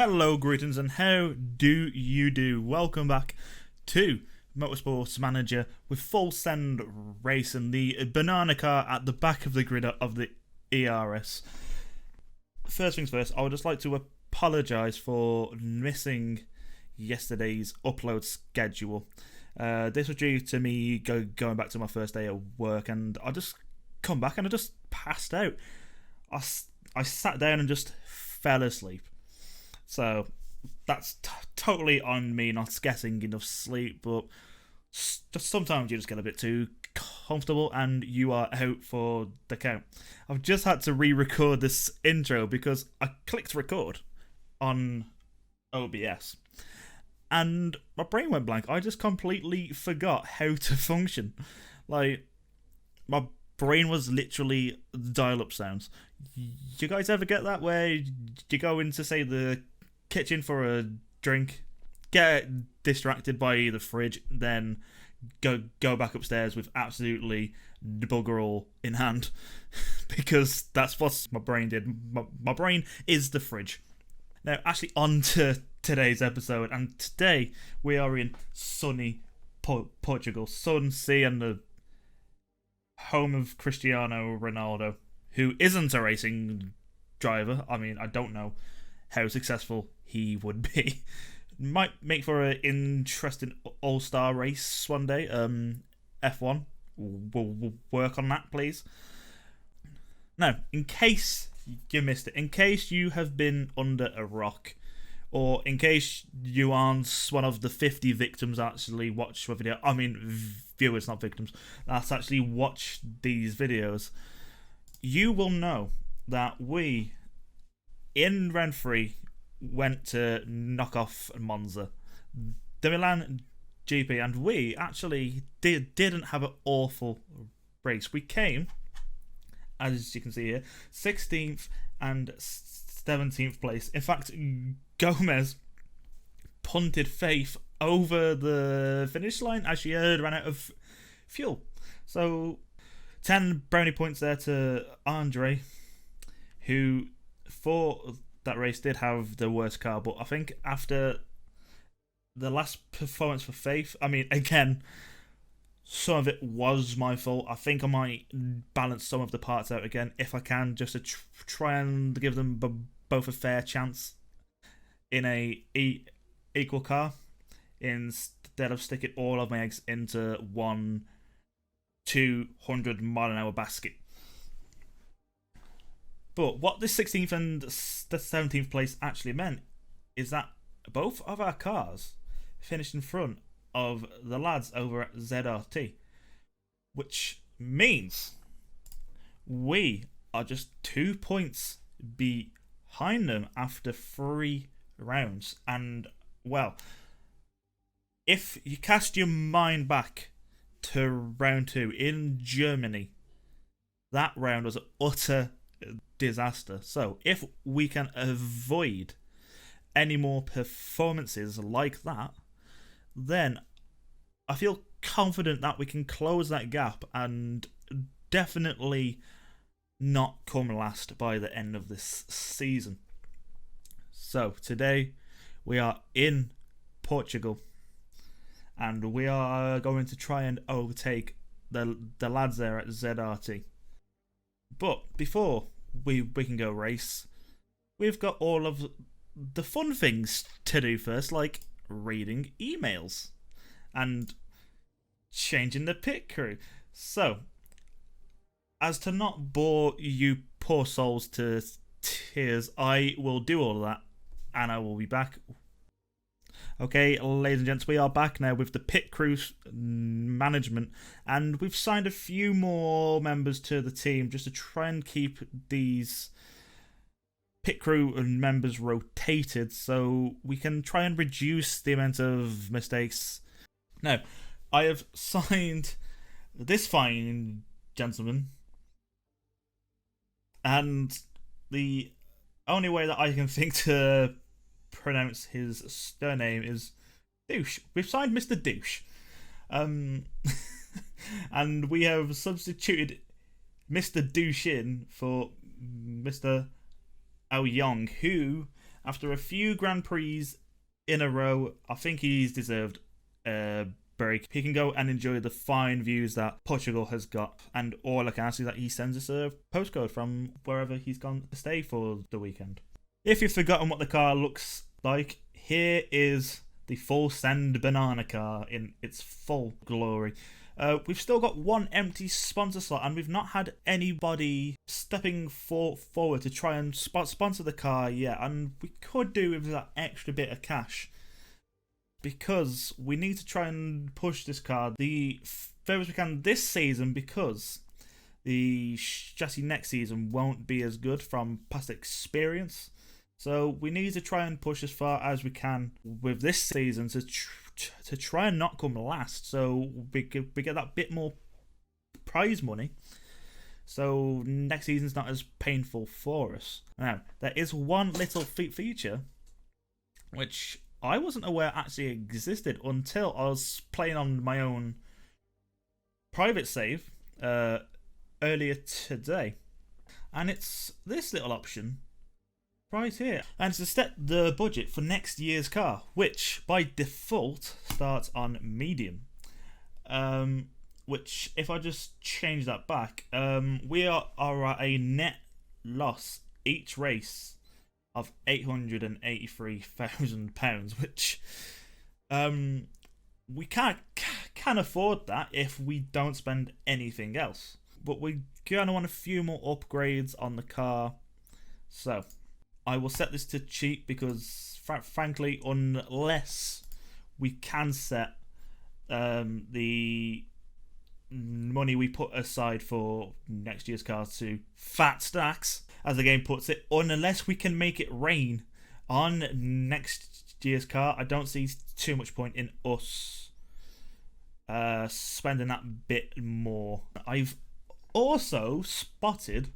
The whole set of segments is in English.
Hello, greetings, and how do you do? Welcome back to Motorsports Manager with full send racing, the banana car at the back of the grid of the ERS. First things first, I would just like to apologise for missing yesterday's upload schedule. This was due to me going back to my first day at work, and I just come back and I just passed out. I sat down and just fell asleep. So that's totally on me not getting enough sleep, but just sometimes you just get a bit too comfortable and you are out for the count. I've just had to re-record this intro because I clicked record on OBS and my brain went blank. I just completely forgot how to function. Like, my brain was literally dial-up sounds. You guys ever get that where you go into, say, the kitchen for a drink, get distracted by the fridge, then go back upstairs with absolutely bugger all in hand? Because that's what my brain did. My brain is the fridge. Now, actually, on to today's episode, and today we are in sunny Portugal, sun, sea, and the home of Cristiano Ronaldo, who isn't a racing driver. I mean, I don't know how successful he would be. Might make for an interesting all-star race one day. F1, we'll work on that, please. Now, in case you missed it, in case you have been under a rock, or in case you aren't one of the 50 victims that actually watch my video, I mean viewers, not victims, that actually watch these videos, you will know that we, in round 3, went to knock off Monza, the Milan GP, and we actually didn't have an awful race. We came, as you can see here, 16th and 17th place. In fact, Gomes punted Faith over the finish line as she ran out of fuel. So 10 brownie points there to Andre, who for that race did have the worst car, but I think after the last performance for Faith, I mean, again, some of it was my fault. I think I might balance some of the parts out again if I can, just to try and give them both a fair chance in a equal car, instead of sticking all of my eggs into one 200-mile-an-hour basket. But what this 16th and the 17th place actually meant is that both of our cars finished in front of the lads over at ZRT, which means we are just 2 points behind them after 3 rounds. And, well, if you cast your mind back to round 2 in Germany, that round was an utter disaster. So if we can avoid any more performances like that, then I feel confident that we can close that gap and definitely not come last by the end of this season. So today we are in Portugal and we are going to try and overtake the lads there at ZRT. But before we can go race, we've got all of the fun things to do first, like reading emails and changing the pit crew. So, as to not bore you poor souls to tears, I will do all of that and I will be back. Okay, ladies and gents, we are back now with the pit crew management, and we've signed a few more members to the team just to try and keep these pit crew members rotated so we can try and reduce the amount of mistakes. Now, I have signed this fine gentleman, and the only way that I can think to pronounce his surname is Douche. We've signed Mr. Douche. And we have substituted Mr. Douche in for Mr. Ao Young, who After a few Grand Prix in a row, I think he's deserved a break. He can go and enjoy the fine views that Portugal has got. And all I can ask is that he sends us a postcode from wherever he's gone to stay for the weekend. If you've forgotten what the car looks like, here is the full send banana car in its full glory. We've still got one empty sponsor slot, and we've not had anybody stepping forward to try and sponsor the car yet. And we could do with that extra bit of cash, because we need to try and push this car the furthest we can this season, because the chassis next season won't be as good from past experience. So we need to try and push as far as we can with this season to try and not come last, so we get that bit more prize money, so next season's not as painful for us. Now, there is one little feature which I wasn't aware actually existed until I was playing on my own private save earlier today, and it's this little option right here, and it's to set the budget for next year's car, which by default starts on medium. Which, if I just change that back, we are at a net loss each race of £883,000, which we can afford that if we don't spend anything else. But we're gonna want a few more upgrades on the car, so I will set this to cheap, because frankly, unless we can set the money we put aside for next year's cars to fat stacks, as the game puts it, unless we can make it rain on next year's car, I don't see too much point in us spending that bit more. I've also spotted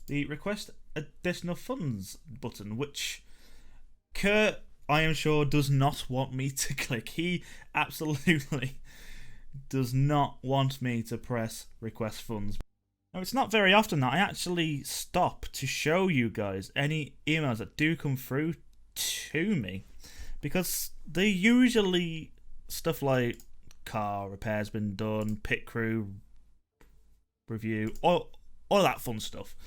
the request additional funds button, which Kurt, I am sure, does not want me to click. He absolutely does not want me to press request funds. Now, it's not very often that I actually stop to show you guys any emails that do come through to me, because they usually stuff like car repairs been done, pit crew review, all that fun stuff.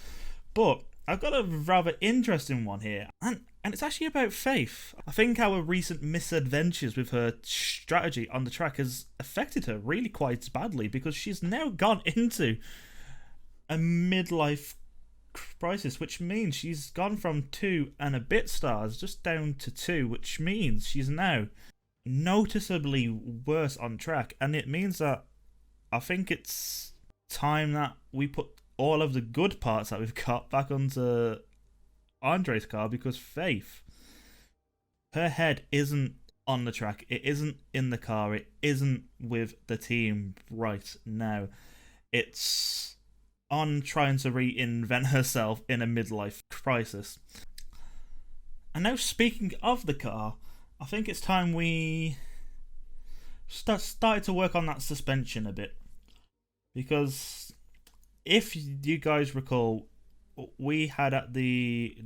But I've got a rather interesting one here, and it's actually about Faith. I think our recent misadventures with her strategy on the track has affected her really quite badly, because she's now gone into a midlife crisis, which means she's gone from 2 and a bit stars just down to 2, which means she's now noticeably worse on track, and it means that I think it's time that we put all of the good parts that we've got back onto Andre's car, because Faith, her head isn't on the track, it isn't in the car, it isn't with the team right now. It's on trying to reinvent herself in a midlife crisis. And now, speaking of the car, I think it's time we started to work on that suspension a bit, because if you guys recall, we had at the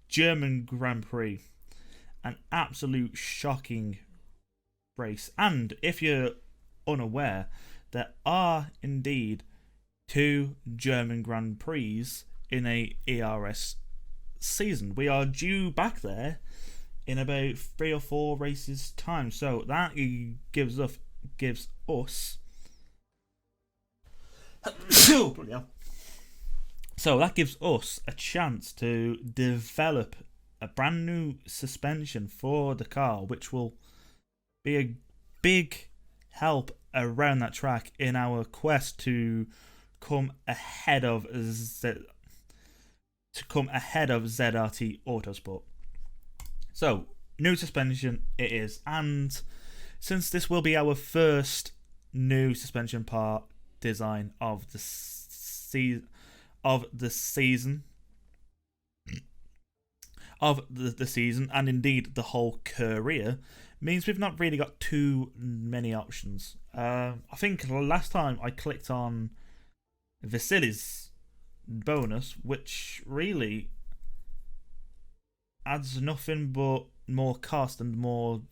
German Grand Prix an absolute shocking race. And if you're unaware, there are indeed 2 German Grand Prix in a ERS season. We are due back there in about 3 or 4 races time. So that gives us So that gives us a chance to develop a brand new suspension for the car, which will be a big help around that track in our quest to come ahead of ZRT Autosport. So, new suspension it is, and since this will be our first new suspension part design of the season, and indeed the whole career, means we've not really got too many options. I think last time I clicked on Vasily's bonus, which really adds nothing but more cost and more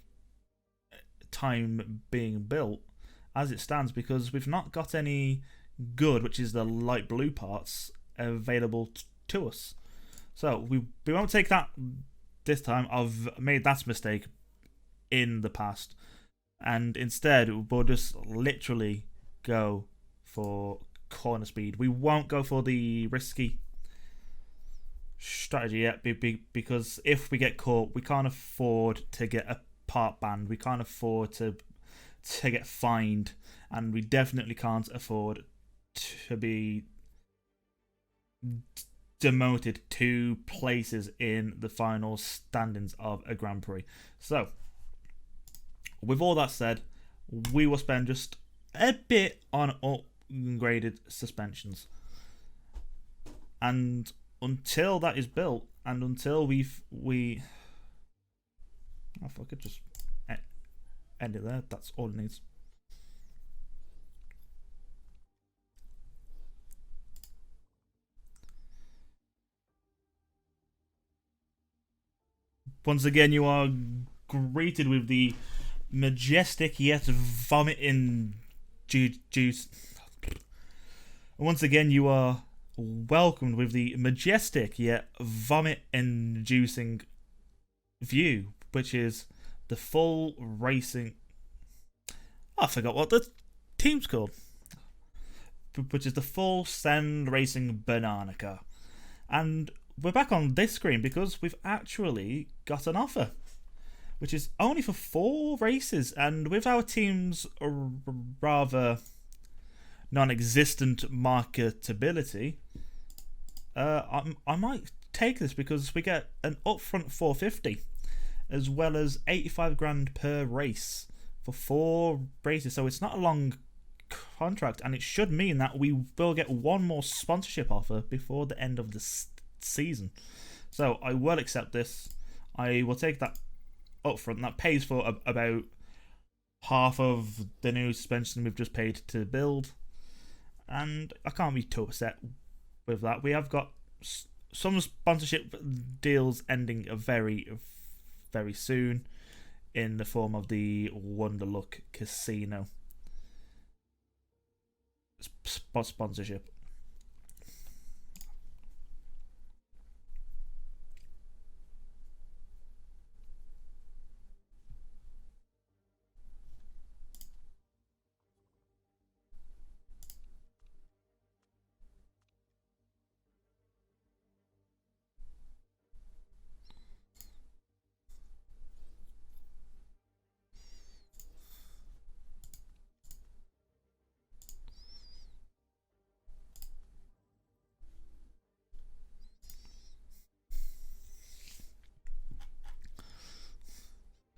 time being built as it stands, because we've not got any good, which is the light blue parts, available to us. So we won't take that this time. I've made that mistake in the past, and instead we'll just literally go for corner speed. We won't go for the risky strategy yet, because if we get caught, we can't afford to get a part banned. We can't afford to get fined, and we definitely can't afford to be demoted 2 places in the final standings of a Grand Prix. So, with all that said, we will spend just a bit on upgraded suspensions, and until that is built, and until we oh fuck it, just end it there. That's all it needs. Once again, you are greeted with the majestic yet vomiting juice. Once again, you are welcomed with the majestic yet vomit-inducing view, which is the full racing. I forgot what the team's called. Which is the full send racing banana car. And we're back on this screen because we've actually got an offer, which is only for 4 races, and with our team's rather non-existent marketability, I might take this, because we get an upfront 450 as well as 85 grand per race for 4 races. So it's not a long contract, and it should mean that we will get one more sponsorship offer before the end of the season. So I will accept this. I will take that upfront. That pays for about half of the new suspension we've just paid to build, and I can't be too upset with that. We have got some sponsorship deals ending very, very soon in the form of the Wonderluck Casino sponsorship.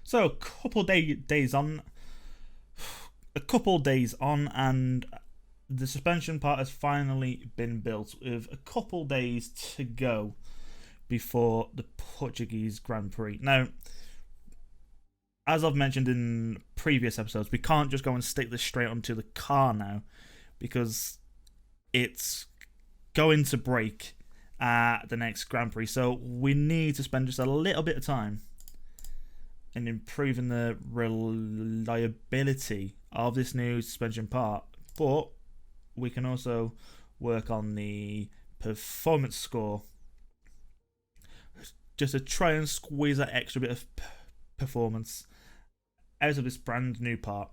So a couple days on, and the suspension part has finally been built, with a couple days to go before the Portuguese Grand Prix. Now, as I've mentioned in previous episodes, we can't just go and stick this straight onto the car now, because it's going to break at the next Grand Prix. So we need to spend just a little bit of time in improving the reliability of this new suspension part, but we can also work on the performance score just to try and squeeze that extra bit of performance out of this brand new part.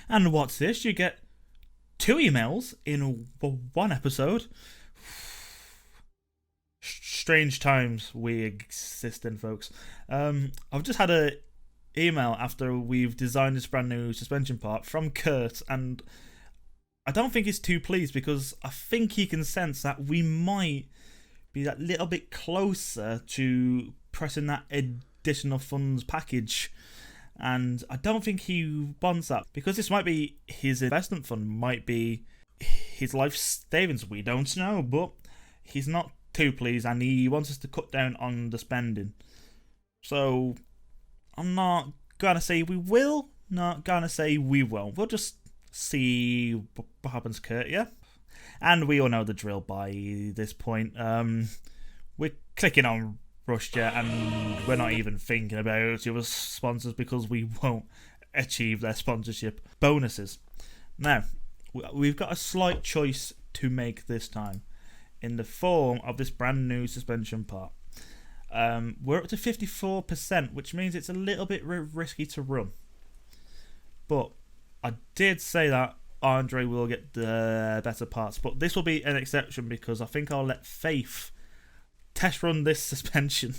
And what's this? You get 2 emails in one episode. Strange times we exist in, folks. I've just had a email after we've designed this brand new suspension part from Kurt, and I don't think he's too pleased because I think he can sense that we might be that little bit closer to pressing that additional funds package. And I don't think he wants that because this might be his investment fund, might be his life savings. We don't know, but he's not too pleased and he wants us to cut down on the spending. So I'm not going to say we will, not going to say we won't. We'll just see what happens, Kurt, yeah? And we all know the drill by this point. We're clicking on RushJet and we're not even thinking about your sponsors because we won't achieve their sponsorship bonuses. Now, we've got a slight choice to make this time in the form of this brand new suspension part. We're up to 54%, which means it's a little bit risky to run. But I did say that Andre will get the better parts, but this will be an exception because I think I'll let Faith test run this suspension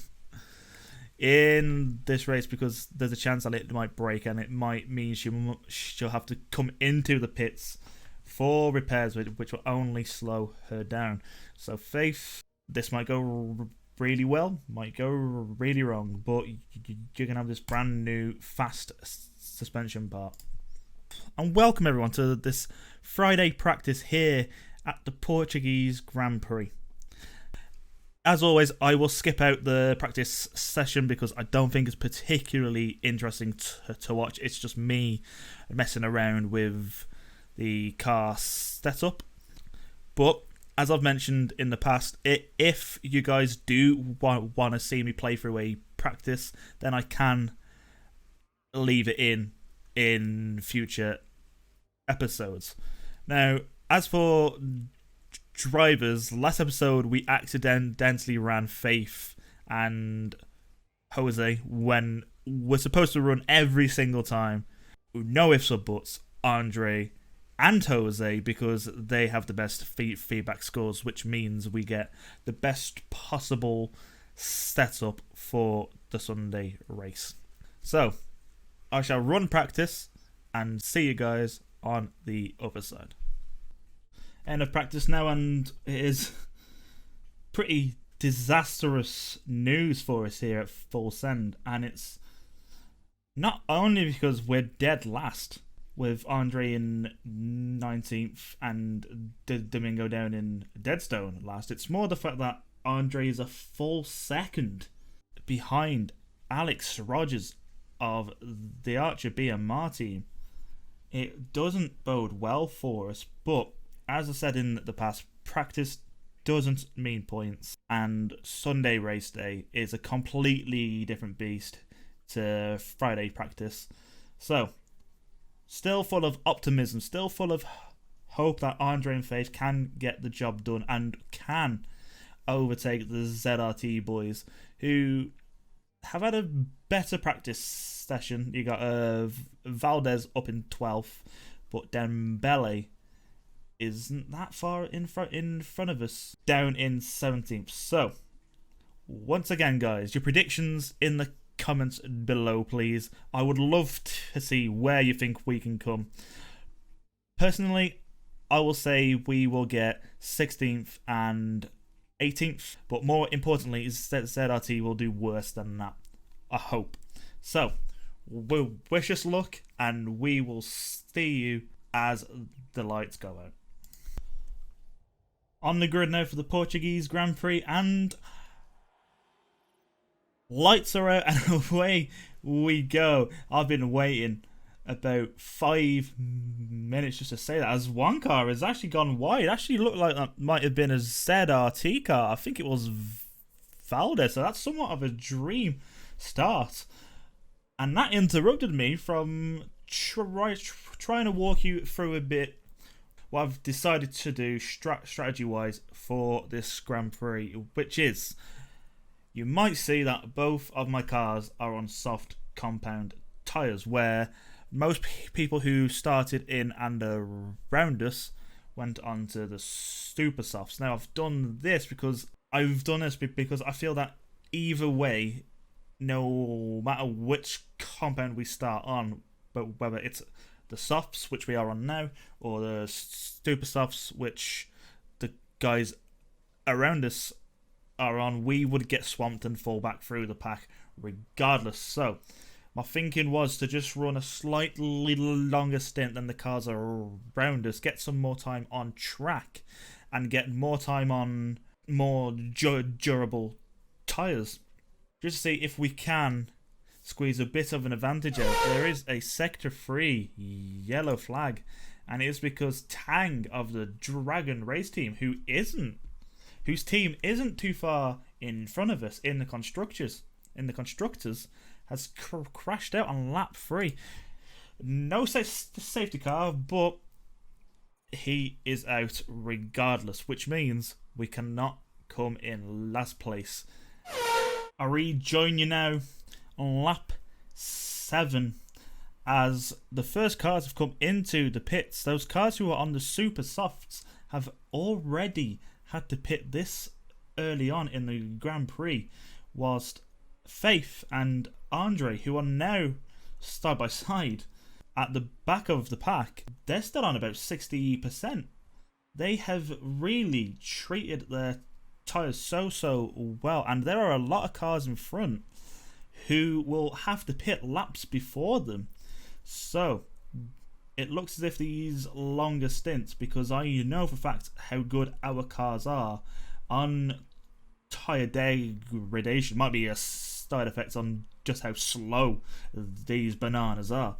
in this race because there's a chance that it might break and it might mean she'll have to come into the pits for repairs, which will only slow her down. So Faith, this might go really well, might go really wrong, but you can have this brand new fast suspension part. And welcome everyone to this Friday practice here at the Portuguese Grand Prix. As always, I will skip out the practice session because I don't think it's particularly interesting to watch. It's just me messing around with the car setup. But as I've mentioned in the past, if you guys do want to see me play through a practice, then I can leave it in future episodes. Now, as for drivers, last episode we accidentally ran Faith and Jose when we're supposed to run every single time. No ifs or buts, Andre and Jose, because they have the best feedback scores, which means we get the best possible setup for the Sunday race. So I shall run practice and see you guys on the other side. End of practice now, and it is pretty disastrous news for us here at Full Send, and it's not only because we're dead last with Andre in 19th and Domingo down in Deadstone last, it's more the fact that Andre is a full second behind Alex Rogers of the Archer BMR team. It doesn't bode well for us, but as I said in the past, practice doesn't mean points, and Sunday race day is a completely different beast to Friday practice. So, still full of optimism, still full of hope that Andre and Faith can get the job done and can overtake the ZRT boys, who have had a better practice session. You got Valdez up in 12th, but Dembele isn't that far in front of us, down in 17th. So, once again, guys, your predictions in the comments below, please. I would love to see where you think we can come. Personally, I will say we will get 16th and 18th, but more importantly, is that ZRT will do worse than that. I hope. So, wish us luck, and we will see you as the lights go out. On the grid now for the Portuguese Grand Prix, and lights are out and away we go. I've been waiting about 5 minutes just to say that, as one car has actually gone wide. It actually looked like that might have been a ZRT car. I think it was Valdez, so that's somewhat of a dream start. And that interrupted me from trying to walk you through a bit what I've decided to do strategy-wise for this Grand Prix, which is, you might see that both of my cars are on soft compound tyres, where Most people who started in and around us went on to the super softs. Now I've done this because I feel that either way, no matter which compound we start on, but whether it's the softs, which we are on now, or the super softs, which the guys around us are on, we would get swamped and fall back through the pack regardless. So my thinking was to just run a slightly longer stint than the cars around us, get some more time on track, and get more time on more durable tyres, just to see if we can squeeze a bit of an advantage out. There is a sector 3 yellow flag, and it is because Tang of the Dragon race team, whose team isn't too far in front of us in the constructors, has crashed out on lap 3. No safety car, but he is out regardless, which means we cannot come in last place. I rejoin you now on lap 7 as the first cars have come into the pits. Those cars who are on the super softs have already had to pit this early on in the Grand Prix, whilst Faith and Andre, who are now side by side at the back of the pack, they're still on about 60%. They have really treated their tyres so well, and there are a lot of cars in front who will have to pit laps before them. So it looks as if these longer stints, because I know for a fact how good our cars are on tyre degradation, might be a side effect on just how slow these bananas are.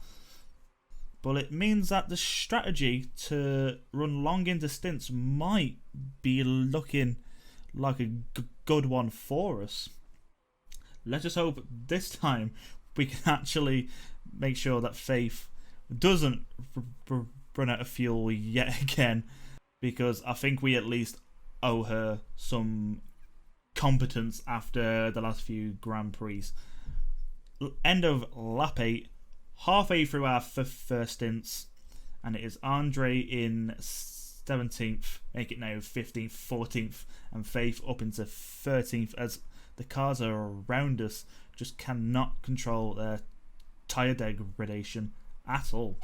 But it means that the strategy to run long into stints might be looking like a good one for us. Let us hope this time we can actually make sure that Faith doesn't run out of fuel yet again, because I think we at least owe her some competence after the last few Grand Prix. End of lap 8, halfway through our first stints, and it is Andre in 17th, make it now 15th, 14th, and Faith up into 13th, as the cars around us just cannot control their tyre degradation at all.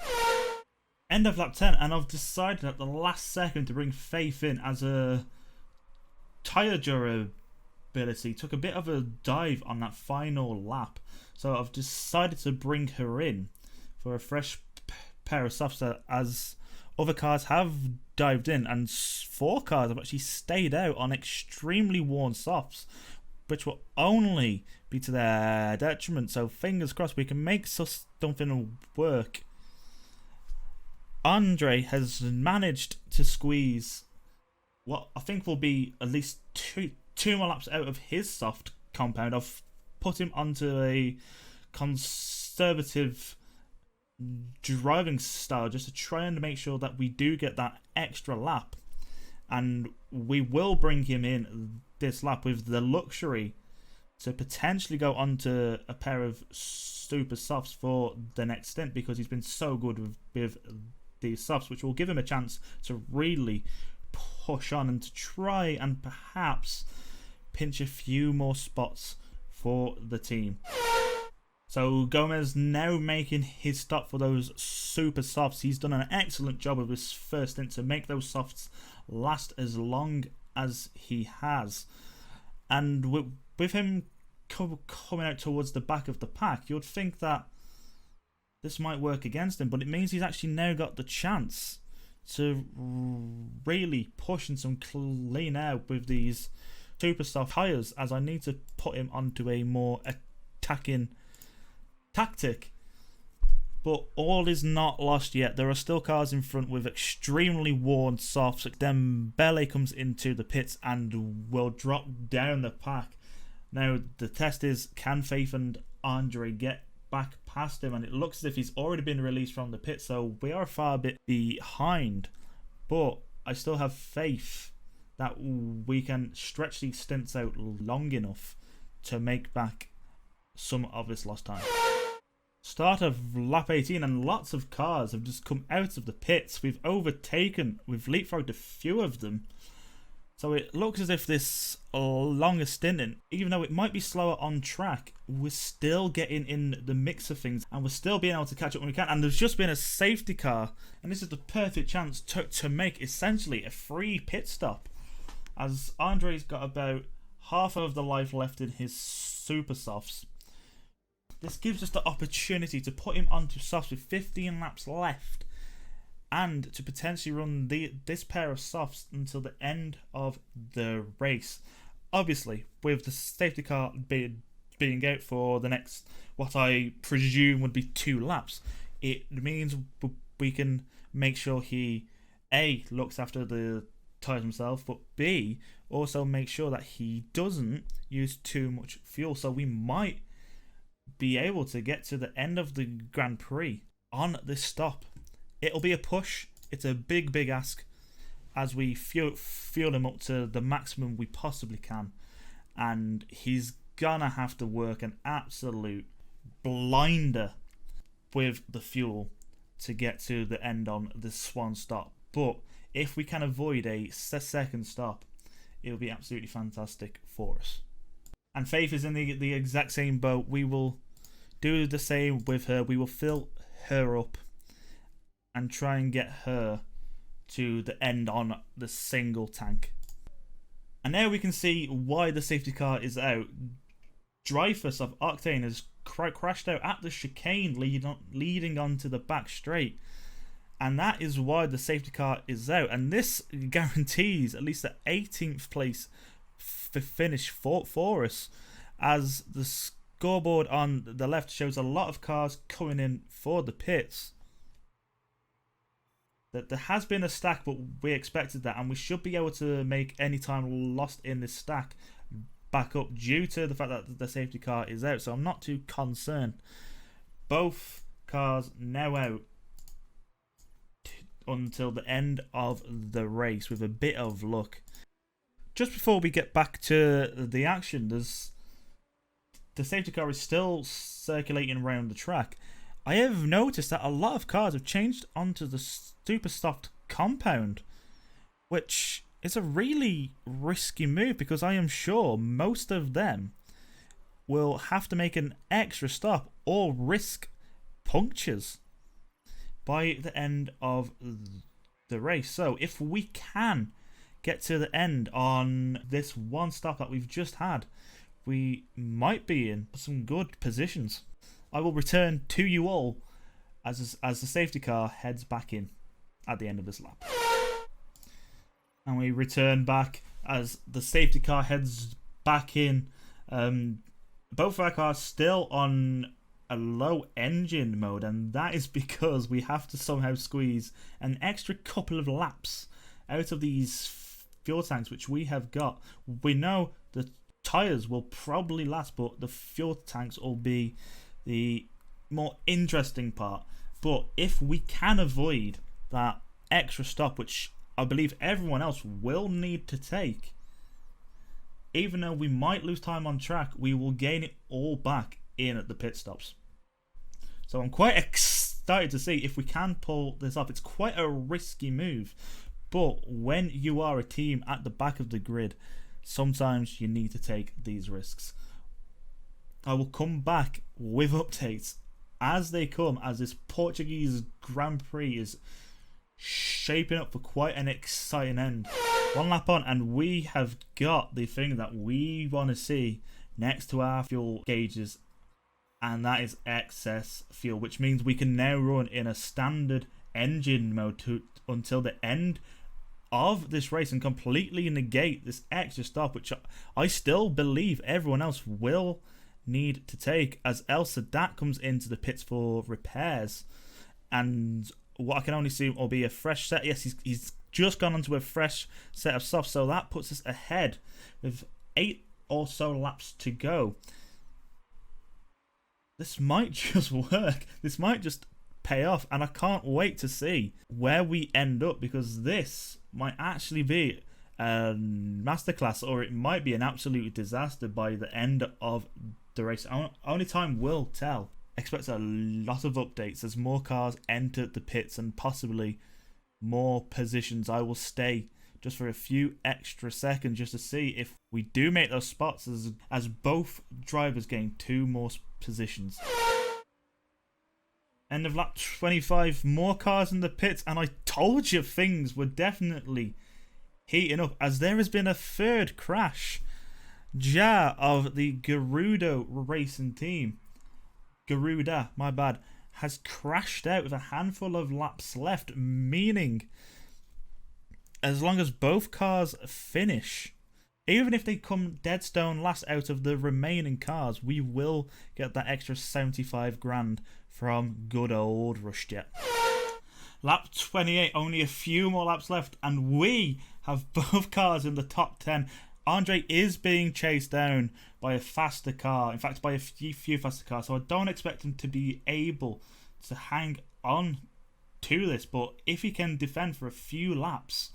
End of lap 10, and I've decided at the last second to bring Faith in as a tyre durability. Took a bit of a dive on that final lap, so I've decided to bring her in for a fresh pair of softs, as other cars have dived in, and 4 cars have actually stayed out on extremely worn softs, which will only be to their detriment. So fingers crossed we can make something work. Andre has managed to squeeze what I think will be at least two more laps out of his soft compound. I've put him onto a conservative driving style just to try and make sure that we do get that extra lap, and we will bring him in this lap with the luxury to potentially go onto a pair of super softs for the next stint, because he's been so good with these softs, which will give him a chance to really push on and to try and perhaps pinch a few more spots for the team. So Gomes now making his stop for those super softs. He's done an excellent job of his first stint to make those softs last as long as he has. And with him coming out towards the back of the pack, you'd think that this might work against him, but it means he's actually now got the chance to really push in some clean air with these super soft tyres, as I need to put him onto a more attacking tactic. But all is not lost yet. There are still cars in front with extremely worn softs. Dembele comes into the pits and will drop down the pack. Now the test is, can Faith and Andre get back past him? And it looks as if he's already been released from the pit, so we are a far bit behind. But I still have faith that we can stretch these stints out long enough to make back some of this lost time. start of lap 18 and lots of cars have just come out of the pits. We've leapfrogged a few of them. So it looks as if this longer stint, even though it might be slower on track, we're still getting in the mix of things and we're still being able to catch up when we can. And there's just been a safety car, and this is the perfect chance to make essentially a free pit stop, as Andre's got about half of the life left in his super softs. This gives us the opportunity to put him onto softs with 15 laps left, and to potentially run this pair of softs until the end of the race. Obviously, with the safety car being out for the next, what I presume would be 2 laps, it means we can make sure he, A, looks after the tyres himself, but B, also make sure that he doesn't use too much fuel. So we might be able to get to the end of the Grand Prix on this stop. It'll be a push. It's a big ask as we fuel him up to the maximum we possibly can. And he's gonna have to work an absolute blinder with the fuel to get to the end on the Swan stop. But if we can avoid a second stop, it'll be absolutely fantastic for us. And Faith is in the exact same boat. We will do the same with her. We will fill her up and try and get her to the end on the single tank. And now we can see why the safety car is out. Dreyfus of Octane has crashed out at the chicane leading on to the back straight. And that is why the safety car is out. And this guarantees at least the 18th place finish for us, as the scoreboard on the left shows a lot of cars coming in for the pits. That there has been a stack, but we expected that, and we should be able to make any time lost in this stack back up due to the fact that the safety car is out. So I'm not too concerned. Both cars now out until the end of the race with a bit of luck. Just before we get back to the action, the safety car is still circulating around the track. I have noticed that a lot of cars have changed onto the super soft compound, which is a really risky move, because I am sure most of them will have to make an extra stop or risk punctures by the end of the race. So if we can get to the end on this one stop that we've just had, we might be in some good positions. I will return to you all as the safety car heads back in at the end of this lap. And we return back as the safety car heads back in. Both of our cars still on a low engine mode, and that is because we have to somehow squeeze an extra couple of laps out of these fuel tanks which we have got. We know the tyres will probably last, but the fuel tanks will be the more interesting part. But if we can avoid that extra stop, which I believe everyone else will need to take, even though we might lose time on track, we will gain it all back in at the pit stops. So I'm quite excited to see if we can pull this off. It's quite a risky move, but when you are a team at the back of the grid, sometimes you need to take these risks. I will come back with updates as they come, as this Portuguese Grand Prix is shaping up for quite an exciting end. One lap on, and we have got the thing that we want to see next to our fuel gauges, and that is excess fuel, which means we can now run in a standard engine mode until the end of this race and completely negate this extra stop, which I still believe everyone else will need to take, as El Sadat comes into the pits for repairs. And what I can only see will be a fresh set. Yes, he's just gone onto a fresh set of softs, so that puts us ahead with 8 or so laps to go. This might just work. This might just pay off, and I can't wait to see where we end up, because this might actually be a masterclass, or it might be an absolute disaster by the end of the race. Only time will tell. expect a lot of updates as more cars enter the pits and possibly more positions. I will stay just for a few extra seconds just to see if we do make those spots as both drivers gain 2 more positions. End of lap 25, more cars in the pits, and I told you things were definitely heating up as there has been a third crash. Ja of the Garuda racing team, Garuda, my bad, has crashed out with a handful of laps left, meaning as long as both cars finish, even if they come dead stone last out of the remaining cars, we will get that extra 75 grand from good old Rushjet. Lap 28, only a few more laps left, and we have both cars in the top 10. Andre is being chased down by a faster car, in fact by a few faster cars, so I don't expect him to be able to hang on to this, but if he can defend for a few laps,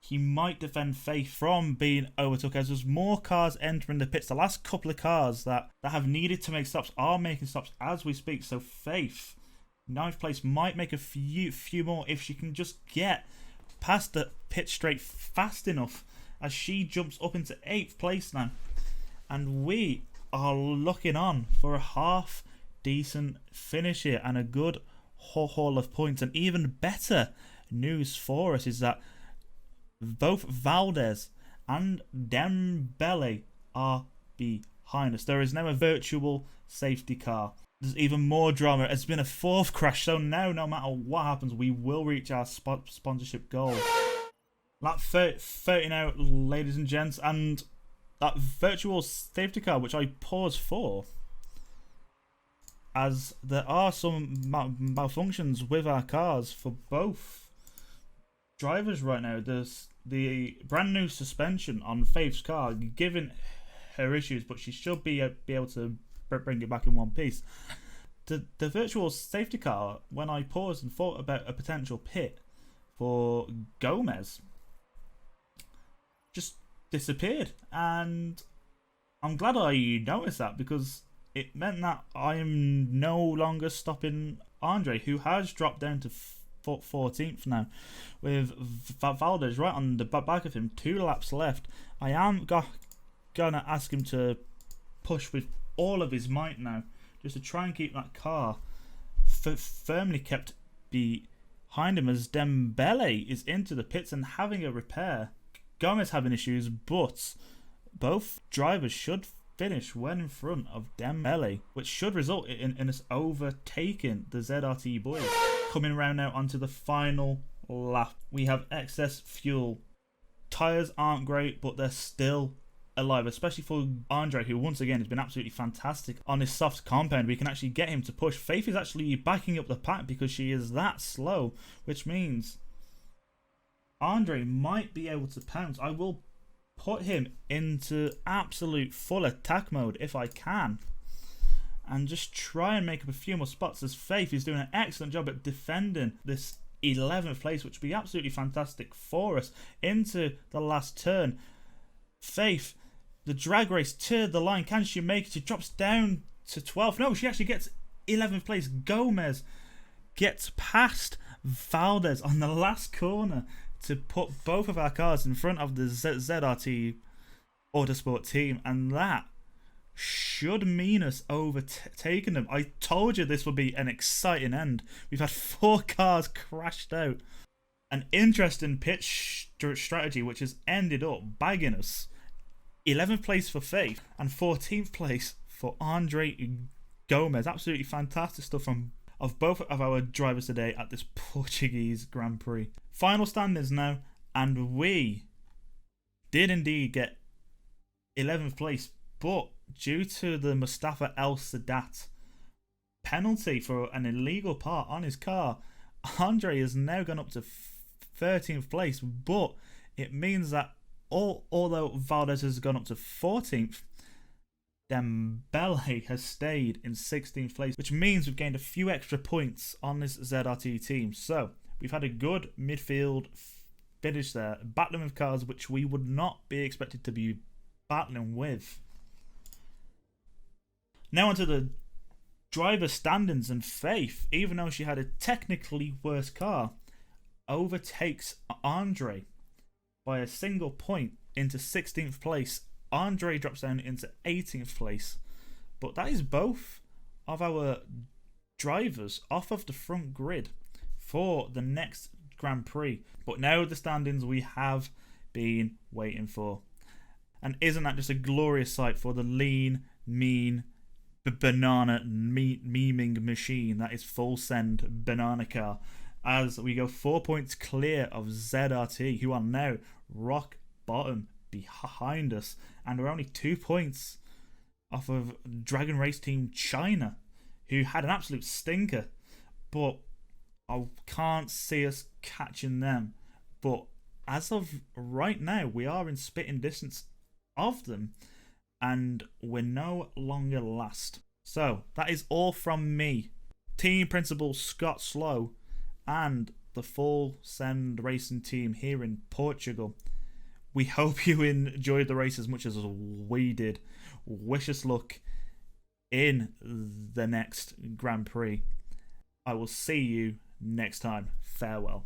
he might defend Faith from being overtook as there's more cars entering the pits. The last couple of cars that have needed to make stops are making stops as we speak, so Faith, 9th place, might make a few more if she can just get past the pit straight fast enough as she jumps up into 8th place now. And we are looking on for a half decent finish here and a good haul of points. And even better news for us is that both Valdez and Dembele are behind us. There is now a virtual safety car. There's even more drama. It's been a 4th crash, so now no matter what happens, we will reach our sponsorship goal. Lap 30 now, ladies and gents, and that virtual safety car, which I paused for, as there are some malfunctions with our cars for both drivers right now. There's the brand new suspension on Faith's car giving her issues, but she should be able to bring it back in one piece. The virtual safety car, when I paused and thought about a potential pit for Gomes, just disappeared, and I'm glad I noticed that because it meant that I am no longer stopping Andre, who has dropped down to 14th now, with Valdez right on the back of him, 2 laps left. I am gonna ask him to push with all of his might now, just to try and keep that car firmly kept behind him, as Dembele is into the pits and having a repair. Gomes having issues, but both drivers should finish well in front of Dembele, which should result in us overtaking the ZRT boys. Coming around now onto the final lap. We have excess fuel. Tyres aren't great, but they're still alive, especially for Andre, who once again has been absolutely fantastic on his soft compound. We can actually get him to push. Faith is actually backing up the pack because she is that slow, which means Andre might be able to pounce. I will put him into absolute full attack mode if I can, and just try and make up a few more spots, as Faith is doing an excellent job at defending this 11th place, which would be absolutely fantastic for us into the last turn. Faith, the drag race to the line, can she make it? She drops down to 12th. No, she actually gets 11th place. Gomes gets past Valdez on the last corner to put both of our cars in front of the ZRT Autosport team, and that should mean us overtaking them. I told you this would be an exciting end. We've had 4 cars crashed out. An interesting pit strategy which has ended up bagging us 11th place for Faith and 14th place for Andre Gomes. Absolutely fantastic stuff of both of our drivers today at this Portuguese Grand Prix. Final standings now, and we did indeed get 11th place, but due to the Mustafa El Sadat penalty for an illegal part on his car, Andre has now gone up to 13th place, but it means that although Valdez has gone up to 14th, Dembele has stayed in 16th place, which means we've gained a few extra points on this ZRT team. So we've had a good midfield finish there, battling with cars which we would not be expected to be battling with. Now onto the driver standings and Faith, even though she had a technically worse car, overtakes Andre by a single point into 16th place. Andre drops down into 18th place. But that is both of our drivers off of the front grid for the next Grand Prix. But now the standings we have been waiting for. And isn't that just a glorious sight for the lean, mean, banana memeing machine that is Full Send Banana Car, as we go 4 points clear of ZRT, who are now rock bottom behind us, and we're only 2 points off of Dragon Race Team China, who had an absolute stinker, but I can't see us catching them. But as of right now, we are in spitting distance of them, and we're no longer last. So that is all from me, team principal Scott Slow, and the Full Send Racing team here in Portugal. We hope you enjoyed the race as much as we did. Wish us luck in the next Grand Prix. I will see you next time. Farewell.